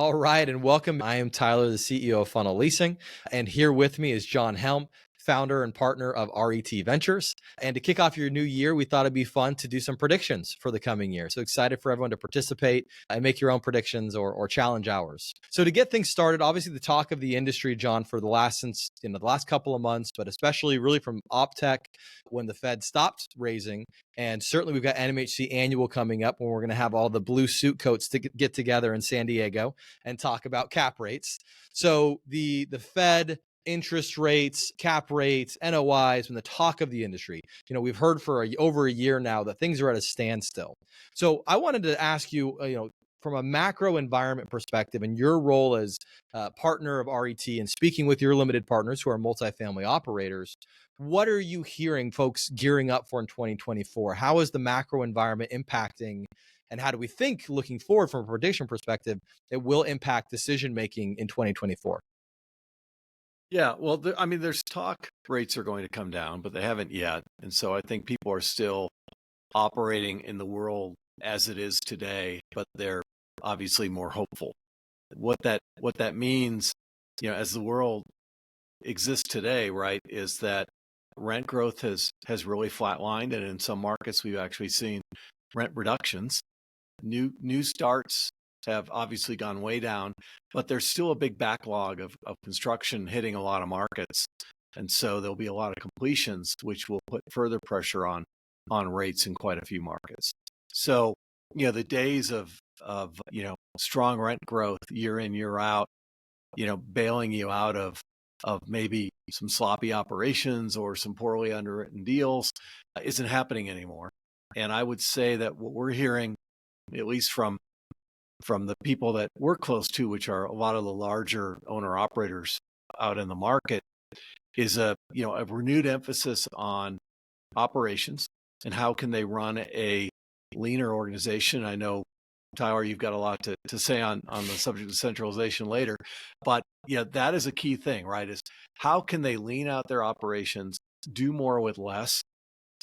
All right, and welcome. I am Tyler, the CEO of Funnel Leasing, and here with me is John Helm, founder and partner of RET Ventures. And to kick off your new year, we thought it'd be fun to do some predictions for the coming year. So excited for everyone to participate and make your own predictions or challenge ours. So to get things started, obviously the talk of the industry, John, for the last couple of months, but especially really from OpTech when the Fed stopped raising. And certainly we've got NMHC annual coming up when we're going to have all the blue suit coats to get together in San Diego and talk about cap rates. So the Fed, interest rates, cap rates, NOIs, when the talk of the industry, we've heard for over a year now that things are at a standstill. So I wanted to ask you, from a macro environment perspective and your role as partner of RET and speaking with your limited partners who are multifamily operators, what are you hearing folks gearing up for in 2024? How is the macro environment impacting, and how do we think looking forward from a prediction perspective it will impact decision-making in 2024? Yeah, well, there's talk rates are going to come down, but they haven't yet. And so I think people are still operating in the world as it is today, but they're obviously more hopeful. What that means, as the world exists today, right, is that rent growth has really flatlined, and in some markets we've actually seen rent reductions. New starts have obviously gone way down, but there's still a big backlog of construction hitting a lot of markets. And so there'll be a lot of completions, which will put further pressure on rates in quite a few markets. So, the days of strong rent growth year in, year out, bailing you out of maybe some sloppy operations or some poorly underwritten deals isn't happening anymore. And I would say that what we're hearing, at least from the people that we're close to, which are a lot of the larger owner operators out in the market, is a renewed emphasis on operations and how can they run a leaner organization. I know, Tyler, you've got a lot to say on the subject of centralization later, but that is a key thing, right? Is how can they lean out their operations, do more with less,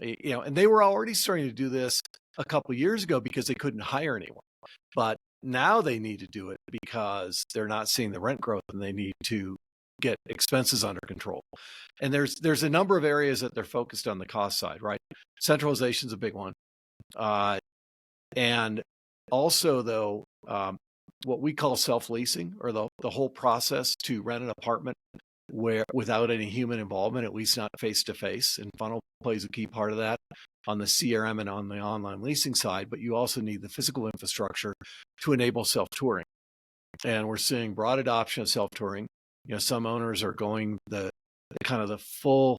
and they were already starting to do this a couple of years ago because they couldn't hire anyone. But now they need to do it because they're not seeing the rent growth and they need to get expenses under control. And there's a number of areas that they're focused on the cost side, right? Centralization is a big one. And also, though, what we call self-leasing, or the whole process to rent an apartment where without any human involvement, at least not face-to-face. And Funnel plays a key part of that on the CRM and on the online leasing side, but you also need the physical infrastructure to enable self-touring. And we're seeing broad adoption of self-touring. Some owners are going the full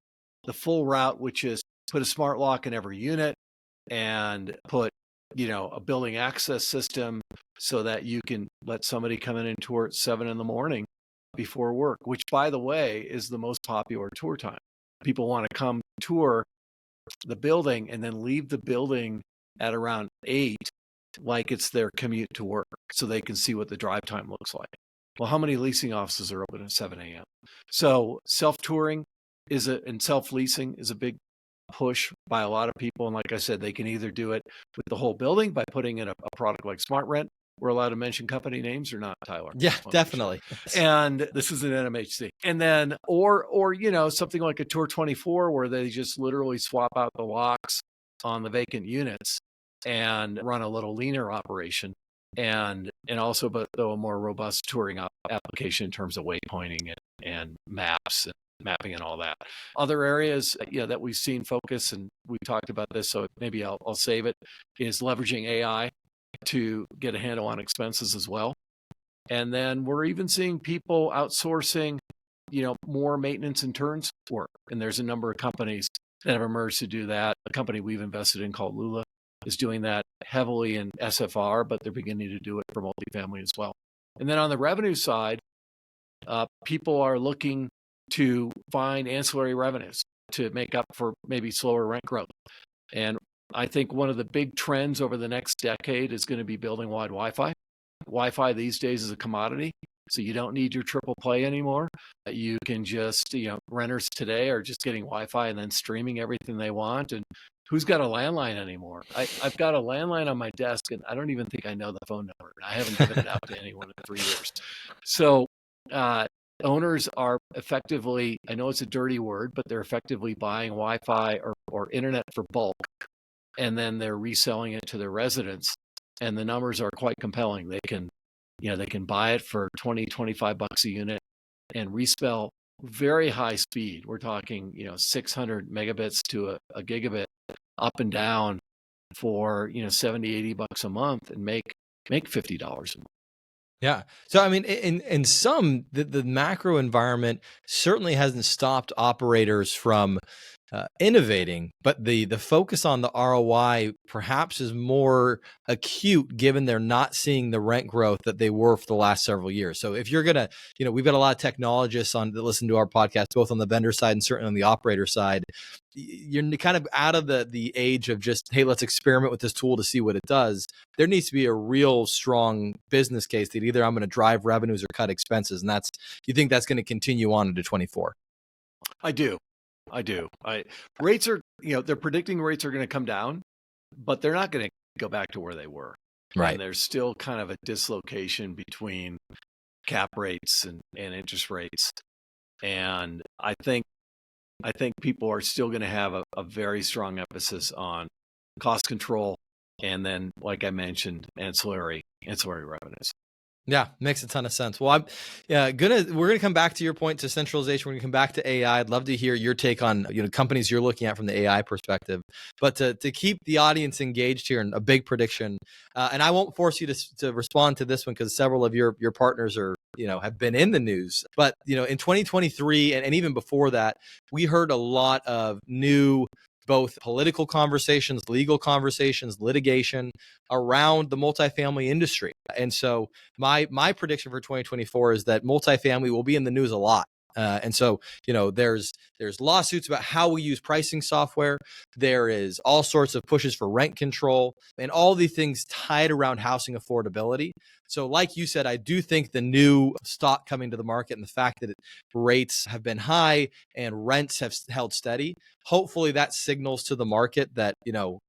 route, which is put a smart lock in every unit and put, a building access system so that you can let somebody come in and tour at 7 a.m. before work, which, by the way, is the most popular tour time. People want to come tour the building and then leave the building at around 8, like it's their commute to work, so they can see what the drive time looks like. Well, how many leasing offices are open at 7 a.m.? So self-touring and self-leasing is a big push by a lot of people. And like I said, they can either do it with the whole building by putting in a product like SmartRent. We're allowed to mention company names or not, Tyler? Yeah, definitely. And this is an NMHC. And then, or something like a Tour 24, where they just literally swap out the locks on the vacant units and run a little leaner operation. And also, but though a more robust touring application in terms of waypointing and maps and mapping and all that. Other areas that we've seen focus, and we've talked about this, so maybe I'll save it, is leveraging AI to get a handle on expenses as well. And then we're even seeing people outsourcing, more maintenance and turns work. And there's a number of companies that have emerged to do that. A company we've invested in called Lula is doing that heavily in SFR, but they're beginning to do it for multifamily as well. And then on the revenue side, people are looking to find ancillary revenues to make up for maybe slower rent growth. And I think one of the big trends over the next decade is going to be building-wide Wi-Fi. Wi-Fi these days is a commodity, so you don't need your triple play anymore. You can just, renters today are just getting Wi-Fi and then streaming everything they want and who's got a landline anymore? I've got a landline on my desk, and I don't even think I know the phone number. I haven't given it out to anyone in 3 years. So owners are effectively, I know it's a dirty word, but they're effectively buying Wi-Fi or internet for bulk, and then they're reselling it to their residents. And the numbers are quite compelling. They can buy it for 20, 25 bucks a unit and resell very high speed. We're talking, 600 megabits to a gigabit up and down for, 70, 80 bucks a month and make $50 a month. Yeah. So, I mean, in some, the macro environment certainly hasn't stopped operators from innovating, but the focus on the ROI perhaps is more acute given they're not seeing the rent growth that they were for the last several years. So if you're going to, we've got a lot of technologists that listen to our podcast, both on the vendor side and certainly on the operator side. You're kind of out of the age of just, hey, let's experiment with this tool to see what it does. There needs to be a real strong business case that either I'm going to drive revenues or cut expenses. And you think that's going to continue on into 24? I do. Rates are, they're predicting rates are going to come down, but they're not going to go back to where they were. Right. And there's still kind of a dislocation between cap rates and interest rates. And I think people are still going to have a very strong emphasis on cost control. And then, like I mentioned, ancillary revenues. Yeah, makes a ton of sense. Well, we're gonna come back to your point to centralization. We're gonna come back to AI. I'd love to hear your take on companies you're looking at from the AI perspective. But to keep the audience engaged here, and a big prediction, and I won't force you to respond to this one because several of your partners are have been in the news. But in 2023 and even before that, we heard a lot of new, both political conversations, legal conversations, litigation around the multifamily industry. And so my prediction for 2024 is that multifamily will be in the news a lot. And so, there's lawsuits about how we use pricing software. There is all sorts of pushes for rent control and all these things tied around housing affordability. So like you said, I do think the new stock coming to the market and the fact that rates have been high and rents have held steady, hopefully that signals to the market that,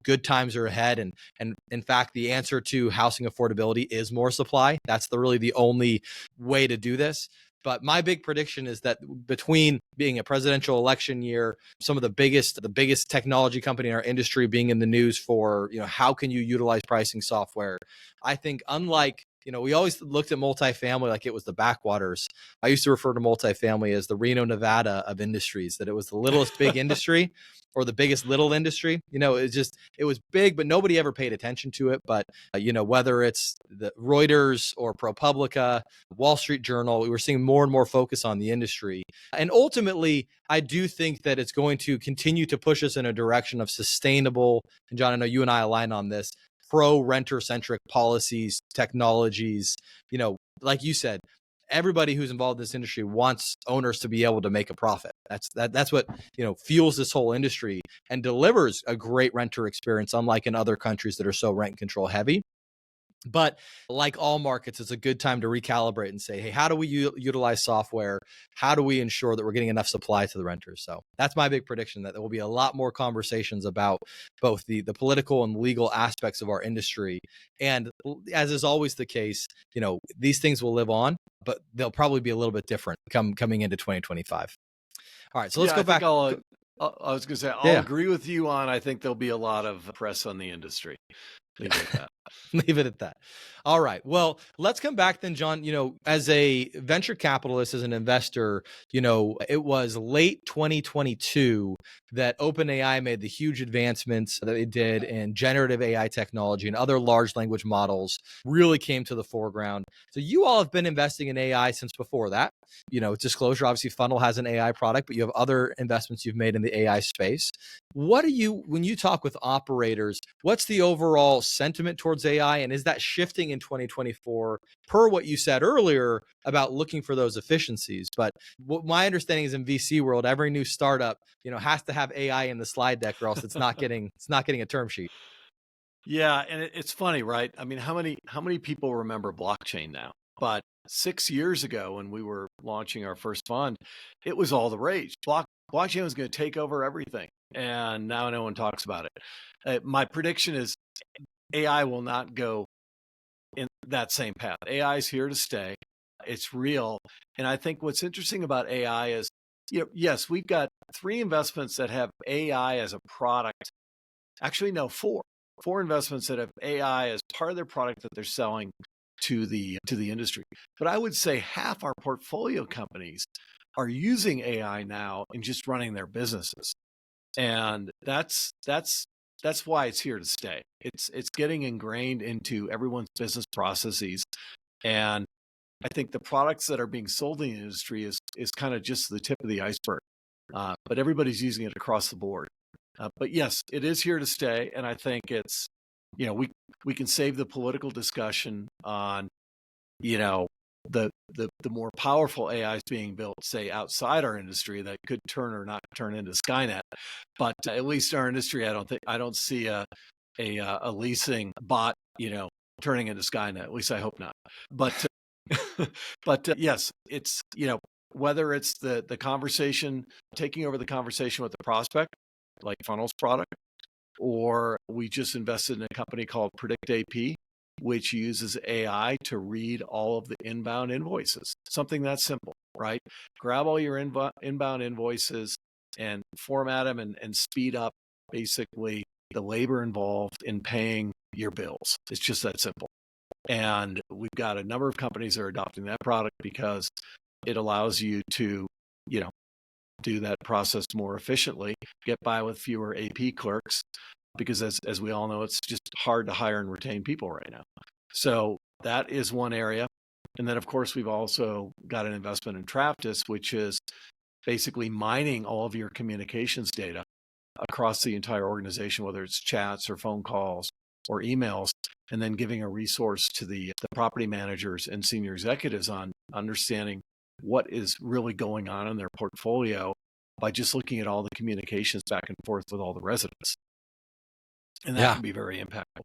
good times are ahead. And in fact, the answer to housing affordability is more supply. That's really the only way to do this. But my big prediction is that between being a presidential election year, some of the biggest technology company in our industry being in the news for, how can you utilize pricing software? I think unlike, we always looked at multifamily like it was the backwaters. I used to refer to multifamily as the Reno, Nevada of industries, that it was the littlest big industry or the biggest little industry. It was big, but nobody ever paid attention to it. But, whether it's the Reuters or ProPublica, Wall Street Journal, we were seeing more and more focus on the industry. And ultimately, I do think that it's going to continue to push us in a direction of sustainable, and John, I know you and I align on this, pro-renter-centric policies, technologies. Like you said, everybody who's involved in this industry wants owners to be able to make a profit. That's what fuels this whole industry and delivers a great renter experience, unlike in other countries that are so rent control heavy. But like all markets, it's a good time to recalibrate and say, hey, how do we utilize software? How do we ensure that we're getting enough supply to the renters? So that's my big prediction, that there will be a lot more conversations about both the political and legal aspects of our industry. And as is always the case, these things will live on, but they'll probably be a little bit different coming into 2025. All right, so let's go back. I was going to say, I'll agree with you on, I think there'll be a lot of press on the industry. Leave it at that. Leave it at that. All right. Well, let's come back then, John. As a venture capitalist, as an investor, it was late 2022 that OpenAI made the huge advancements that they did in generative AI technology, and other large language models really came to the foreground. So you all have been investing in AI since before that. Disclosure, obviously Funnel has an AI product, but you have other investments you've made in the AI space. When you talk with operators, what's the overall sentiment towards AI, and is that shifting in 2024 per what you said earlier about looking for those efficiencies? But what my understanding is, in VC world, every new startup has to have AI in the slide deck, or else it's not getting a term sheet. Yeah, and it's funny, right? I mean, how many people remember blockchain now? But 6 years ago, when we were launching our first fund, it was all the rage. Blockchain was going to take over everything. and now no one talks about it. My prediction is AI will not go in that same path. AI is here to stay. It's real. And I think what's interesting about AI is, yes, we've got 3 investments that have AI as a product. Actually, no, 4. 4 investments that have AI as part of their product that they're selling to the industry. But I would say half our portfolio companies are using AI now in just running their businesses. And that's why it's here to stay. It's getting ingrained into everyone's business processes. And I think the products that are being sold in the industry is kind of just the tip of the iceberg. But everybody's using it across the board. But yes, it is here to stay. And I think it's, we can save the political discussion on, the more powerful AIs being built, say, outside our industry that could turn or not turn into Skynet. But at least our industry, I don't see a leasing bot, turning into Skynet. At least I hope not. But yes, it's, whether it's the conversation, taking over the conversation with the prospect, like Funnel's product, or we just invested in a company called Predict AP, which uses AI to read all of the inbound invoices. Something that simple, right? Grab all your inbound invoices and format them and speed up basically the labor involved in paying your bills. It's just that simple. And we've got a number of companies that are adopting that product because it allows you to, do that process more efficiently, get by with fewer AP clerks, because as we all know, it's just hard to hire and retain people right now. So that is one area. And then, of course, we've also got an investment in Traptis, which is basically mining all of your communications data across the entire organization, whether it's chats or phone calls or emails, and then giving a resource to the property managers and senior executives on understanding what is really going on in their portfolio by just looking at all the communications back and forth with all the residents. And that can be very impactful.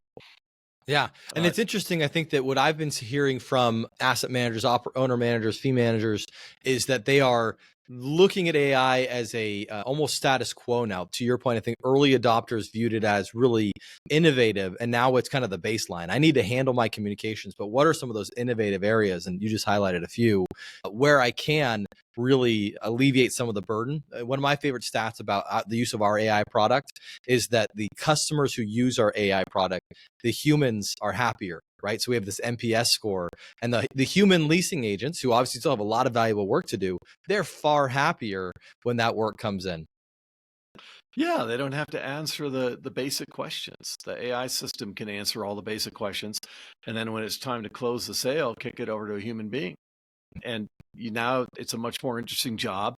Yeah. And it's interesting. I think that what I've been hearing from asset managers, owner managers, fee managers is that they are looking at AI as a almost status quo now. To your point, I think early adopters viewed it as really innovative, and now it's kind of the baseline. I need to handle my communications, but what are some of those innovative areas? And you just highlighted a few where I can really alleviate some of the burden. One of my favorite stats about the use of our AI product is that the customers who use our AI product, the humans are happier, right? So we have this NPS score, and the human leasing agents, who obviously still have a lot of valuable work to do, they're far happier when that work comes in. Yeah, they don't have to answer the basic questions. The AI system can answer all the basic questions. And then when it's time to close the sale, kick it over to a human being. And now it's a much more interesting job,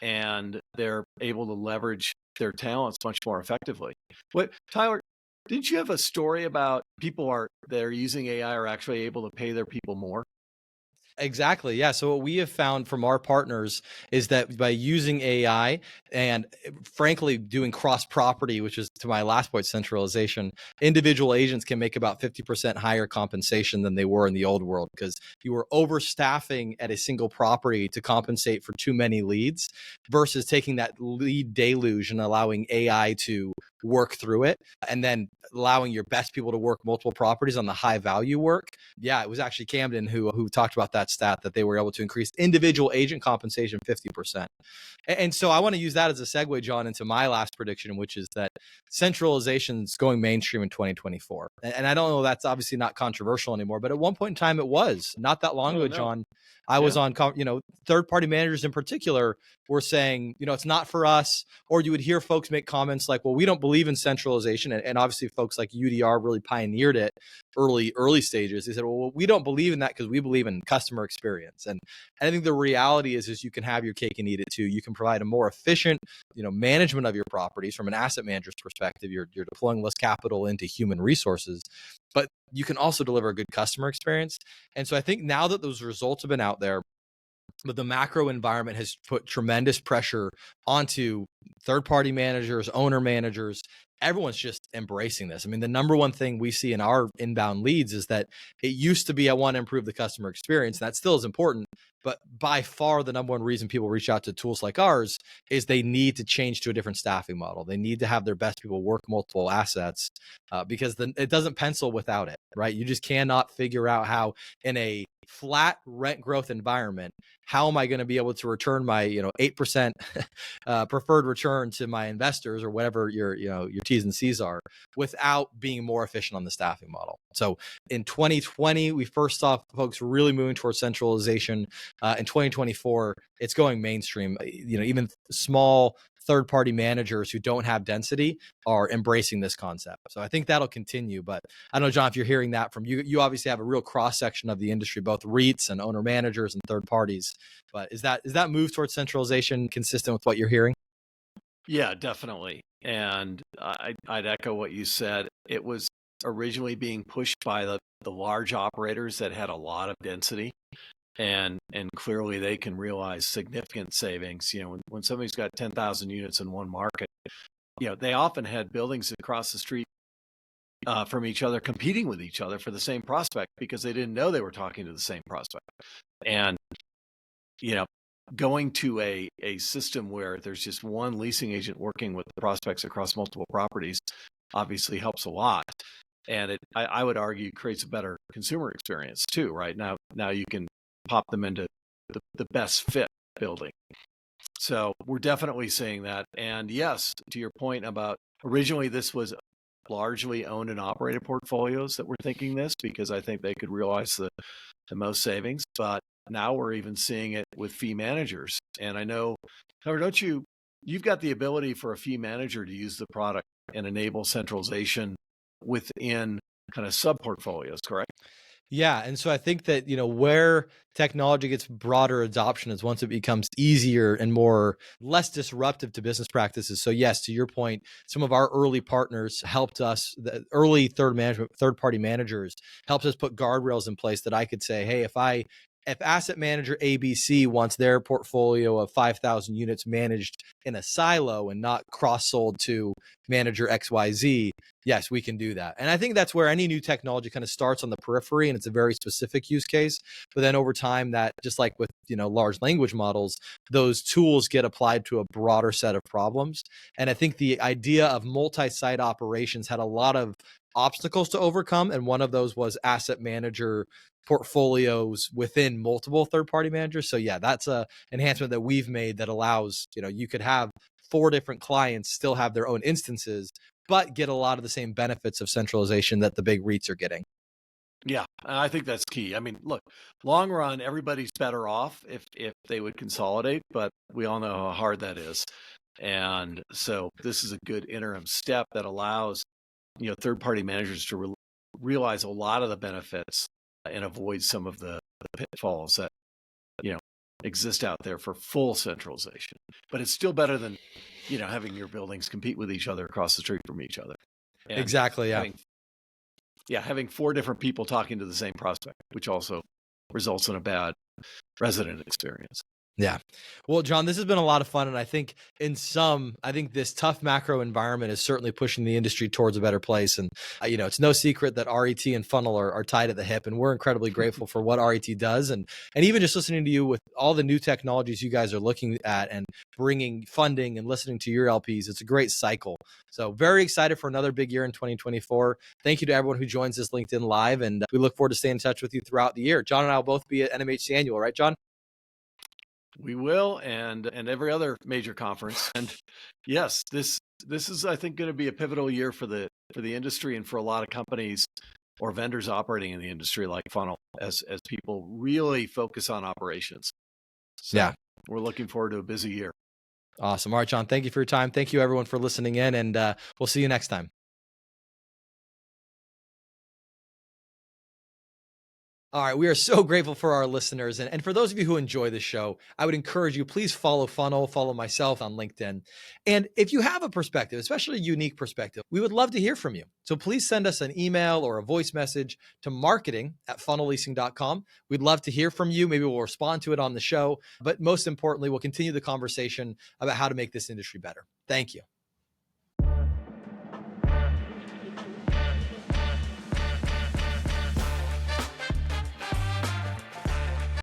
and they're able to leverage their talents much more effectively. What, Tyler, didn't you have a story about people that are using AI are actually able to pay their people more? Exactly. Yeah. So what we have found from our partners is that by using AI and frankly doing cross property, which is to my last point, centralization, individual agents can make about 50% higher compensation than they were in the old world, because you were overstaffing at a single property to compensate for too many leads versus taking that lead deluge and allowing AI to work through it, and then allowing your best people to work multiple properties on the high value work. Yeah, it was actually Camden who talked about that stat, that they were able to increase individual agent compensation 50%. And so I want to use that as a segue, John, into my last prediction, which is that centralization is going mainstream in 2024. And I don't know, that's obviously not controversial anymore, but at one point in time it was. Not that long ago, John, I was on, third-party managers in particular were saying, it's not for us. Or you would hear folks make comments like, well, we don't believe in centralization. And obviously folks like UDR really pioneered it early stages. They said, well, we don't believe in that because we believe in customer experience. And I think the reality is you can have your cake and eat it too. You can provide a more efficient, management of your properties from an asset manager's perspective. You're deploying less capital into human resources, but you can also deliver a good customer experience. And so I think now that those results have been out there, but the macro environment has put tremendous pressure onto third-party managers, owner managers, everyone's just embracing this. I mean, the number one thing we see in our inbound leads is that it used to be, I want to improve the customer experience. That still is important. But by far, the number one reason people reach out to tools like ours is they need to change to a different staffing model. They need to have their best people work multiple assets because it doesn't pencil without it, right? You just cannot figure out how in a flat rent growth environment, how am I going to be able to return my 8% preferred return to my investors or whatever your T's and C's are without being more efficient on the staffing model. So in 2020, we first saw folks really moving towards centralization. In 2024, it's going mainstream. Even small third-party managers who don't have density are embracing this concept. So I think that'll continue. But I don't know, John, if you're hearing that from you, you obviously have a real cross-section of the industry, both REITs and owner managers and third parties. But is that move towards centralization consistent with what you're hearing? Yeah, definitely. And I'd echo what you said. It was originally being pushed by the large operators that had a lot of density. And clearly they can realize significant savings. When somebody's got 10,000 units in one market, they often had buildings across the street from each other competing with each other for the same prospect because they didn't know they were talking to the same prospect. And, going to a system where there's just one leasing agent working with the prospects across multiple properties obviously helps a lot. And I would argue creates a better consumer experience too, right? Now you can pop them into the best fit building. So we're definitely seeing that. And yes, to your point about originally this was largely owned and operated portfolios that were thinking this because I think they could realize the most savings. But now we're even seeing it with fee managers. And I know, Howard, you've got the ability for a fee manager to use the product and enable centralization within kind of sub portfolios, correct? Yeah. And so I think that, where technology gets broader adoption is once it becomes easier and less disruptive to business practices. So yes, to your point, some of our early partners helped us, the early third party managers helped us put guardrails in place that I could say, hey, if asset manager ABC wants their portfolio of 5,000 units managed in a silo and not cross-sold to manager XYZ, yes, we can do that. And I think that's where any new technology kind of starts on the periphery and it's a very specific use case. But then over time that, just like with, large language models, those tools get applied to a broader set of problems. And I think the idea of multi-site operations had a lot of obstacles to overcome. And one of those was asset manager portfolios within multiple third-party managers. So yeah, that's a enhancement that we've made that allows, you could have 4 different clients still have their own instances, but get a lot of the same benefits of centralization that the big REITs are getting. Yeah, I think that's key. I mean, look, long run, everybody's better off if they would consolidate, but we all know how hard that is. And so this is a good interim step that allows, third-party managers to realize a lot of the benefits and avoid some of the pitfalls that, exist out there for full centralization. But it's still better than, having your buildings compete with each other across the street from each other. And Exactly. Yeah. having 4 different people talking to the same prospect, which also results in a bad resident experience. Yeah. Well, John, this has been a lot of fun. And I think this tough macro environment is certainly pushing the industry towards a better place. And, it's no secret that RET and Funnel are tied at the hip. And we're incredibly grateful for what RET does. And even just listening to you with all the new technologies you guys are looking at and bringing funding and listening to your LPs, it's a great cycle. So very excited for another big year in 2024. Thank you to everyone who joins this LinkedIn Live. And we look forward to staying in touch with you throughout the year. John and I will both be at NMHC Annual, right, John? We will, and every other major conference. And yes, this is, I think, going to be a pivotal year for the industry and for a lot of companies or vendors operating in the industry like Funnel as people really focus on operations. So Yeah. we're looking forward to a busy year. Awesome. All right, John, thank you for your time. Thank you everyone for listening in, and we'll see you next time. All right, we are so grateful for our listeners. And for those of you who enjoy the show, I would encourage you, please follow Funnel, follow myself on LinkedIn. And if you have a perspective, especially a unique perspective, we would love to hear from you. So please send us an email or a voice message to marketing@funnelleasing.com. We'd love to hear from you. Maybe we'll respond to it on the show. But most importantly, we'll continue the conversation about how to make this industry better. Thank you.